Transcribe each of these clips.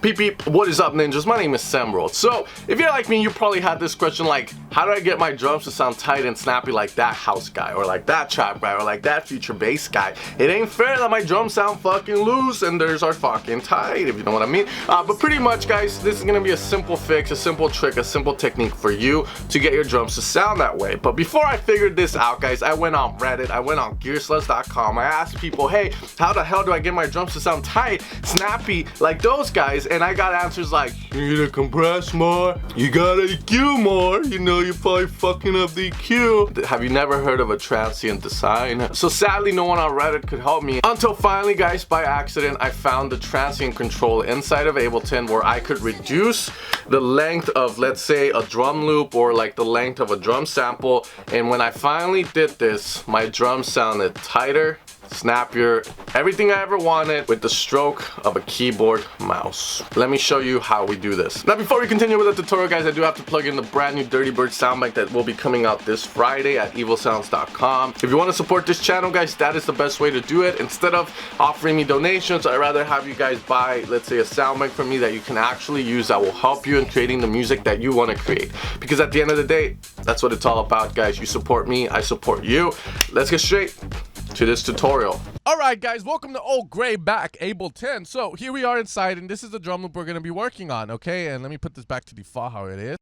Peep peep, what is up ninjas? My name is Samuel. So if you're like me, you probably had this question like, how do I get my drums to sound tight and snappy like that house guy, or like that trap guy, or like that future bass guy? It ain't fair that my drums sound fucking loose and theirs are fucking tight, if you know what I mean. But pretty much guys, this is gonna be a simple fix, a simple trick, a simple technique for you to get your drums to sound that way. But before I figured this out guys, I went on Reddit, I went on gearsluts.com, I asked people, hey, how the hell do I get my drums to sound tight, snappy like those guys? And I got answers like, you gotta compress more, you gotta EQ more, you know, you're probably fucking up the EQ. Have you never heard of a transient design? So sadly no one on Reddit could help me until finally guys, by accident, I found the transient control inside of Ableton where I could reduce the length of, let's say, a drum loop or like the length of a drum sample. And when I finally did this, my drums sounded tighter, snappier, everything I ever wanted with the stroke of a keyboard mouse. Let me show you how we do this. Now before we continue with the tutorial guys, I do have to plug in the brand new Dirtybird Soundbank that will be coming out this Friday at evilsounds.com. If you want to support this channel guys, that is the best way to do it. Instead of offering me donations, I'd rather have you guys buy, let's say, a Soundbank from me that you can actually use that will help you in creating the music that you want to create. Because at the end of the day, that's what it's all about guys. You support me, I support you. Let's get straight to this tutorial. Alright guys, welcome to old gray back Ableton. So here we are inside and this is the drum loop we're going to be working on, okay? And let me put this back to default how it is.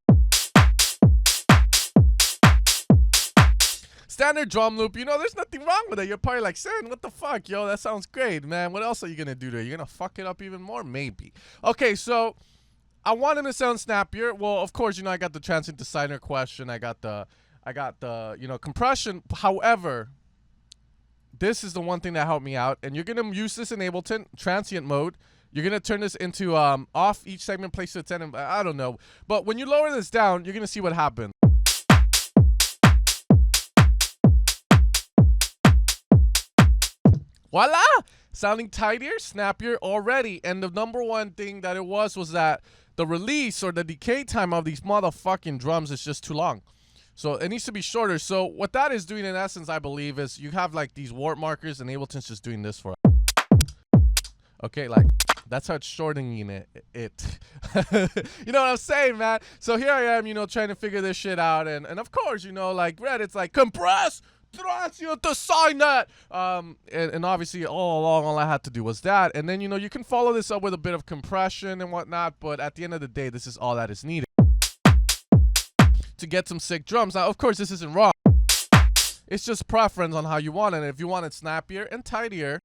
Standard drum loop, you know, there's nothing wrong with it. You're probably like, Sen, what the fuck, yo, that sounds great, man. What else are you going to do to it? You're going to fuck it up even more? Maybe. Okay, so I want him to sound snappier. Well, of course, you know, I got the transient designer question. I got the, you know, compression. However, this is the one thing that helped me out, and you're gonna use this in Ableton transient mode. You're gonna turn this into off each segment, place to 10, and I don't know. But when you lower this down, you're gonna see what happens. Voila! Sounding tighter, snappier already. And the number one thing that it was that the release or the decay time of these motherfucking drums is just too long. So it needs to be shorter. So what that is doing in essence, I believe, is you have like these warp markers and Ableton's just doing this for us. Okay, like that's how it's shortening it. You know what I'm saying, man? So here I am, you know, trying to figure this shit out. And of course, you know, like Reddit's like, compress, transient design that. And obviously all along, all I had to do was that. And then, you know, you can follow this up with a bit of compression and whatnot. But at the end of the day, this is all that is needed to get some sick drums. Now, of course, this isn't wrong. It's just preference on how you want it. And if you want it snappier and tidier,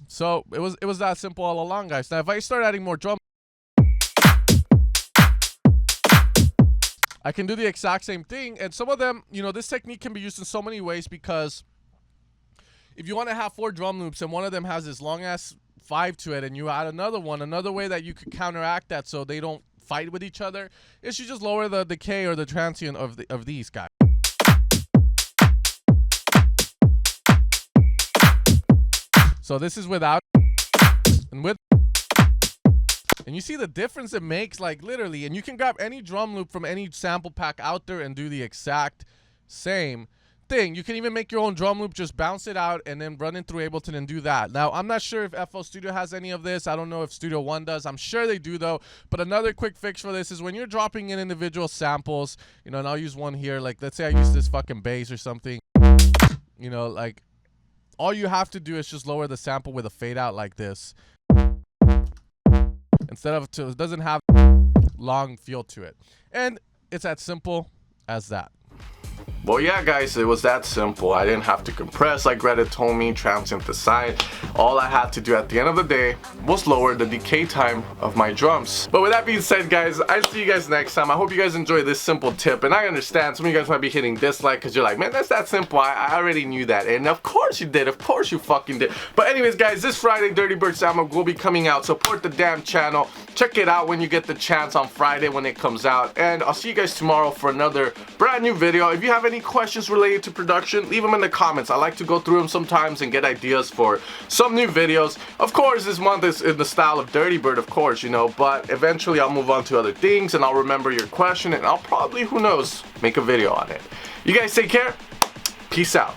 so it was that simple all along, guys. Now, if I start adding more drum, I can do the exact same thing. And some of them, you know, this technique can be used in so many ways because if you want to have 4 drum loops and one of them has this long ass 5 to it, and you add another one, another way that you could counteract that so they don't fight with each other is you just lower the decay or the transient of these guys. So this is without and with, and you see the difference it makes, like literally. And you can grab any drum loop from any sample pack out there and do the exact same thing. You can even make your own drum loop, just bounce it out and then run it through Ableton and do that. Now, I'm not sure if FL Studio has any of this. I don't know if Studio One does. I'm sure they do though. But another quick fix for this is when you're dropping in individual samples, you know, and I'll use one here. Like, let's say I use this fucking bass or something, you know, like all you have to do is just lower the sample with a fade out like this. Instead of, it doesn't have long feel to it. And it's as simple as that. Well, yeah, guys, it was that simple. I didn't have to compress like Reddit told me, transient design. All I had to do at the end of the day was lower the decay time of my drums. But with that being said, guys, I'll see you guys next time. I hope you guys enjoy this simple tip. And I understand some of you guys might be hitting dislike because you're like, man, that's that simple. I already knew that. And of course you did. Of course you fucking did. But anyways, guys, this Friday, Dirtybird Soundbank will be coming out. Support the damn channel. Check it out when you get the chance on Friday when it comes out. And I'll see you guys tomorrow for another brand new video. If you have any questions related to production, leave them in the comments. I like to go through them sometimes and get ideas for some new videos. Of course, this month is in the style of Dirtybird, of course, you know, but eventually I'll move on to other things and I'll remember your question and I'll probably, who knows, make a video on it. You guys take care. Peace out.